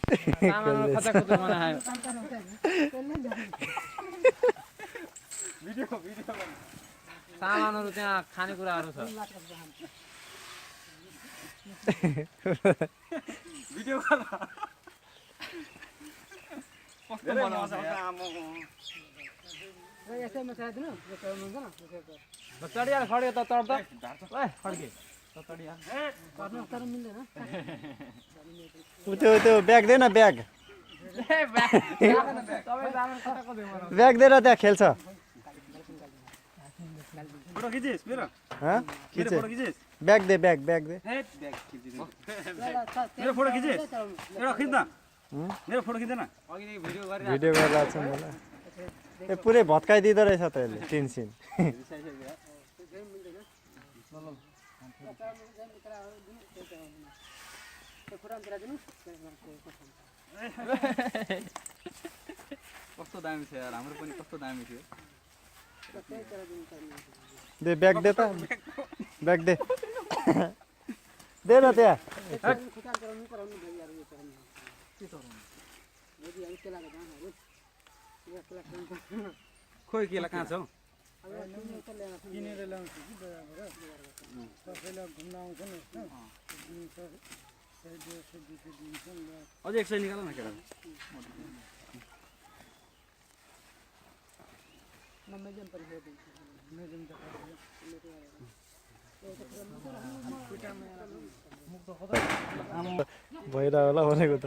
सामानहरु खचाखच बनायो भिडियो सामानहरु त्यहाँ खानेकुराहरु छ भिडियो कल कस्तो बनाउँछ आमो यसैमा साइदिनु यो चढ्नुहुन्छ न चढिया खड्यो त चढ्दा ओइ खड्के त चढिया गर्नु तर मिल्दैन त्यो ब्याग दे न ब्याग ब्याग दे र त्यहाँ खेल्छ फोटो खिचिस मेरो खिचे फोटो खिचिस ब्याग दे ब्याग दे मेरो फोटो खिचिस एउटा खिच्न मेरो फोटो खिच्दैन अघि नै भिडियो गरेर भिडियो गरिरहेको छु मलाई ए पुरै भत्काइदिँदो रहेछ त यसले टिन सिन कस्तो दामी छ यार हाम्रो पनि कस्तो दामी थियो दे ब्याग दे त ब्याग दे दे न त्यहाँ खोइ केला कहाँ छ हौ किनेर ल्याउँछु कि बजारबाट कसैले घुम्न आउँछ नि अझै 100 निकाल न केटा भइरह होला भनेको त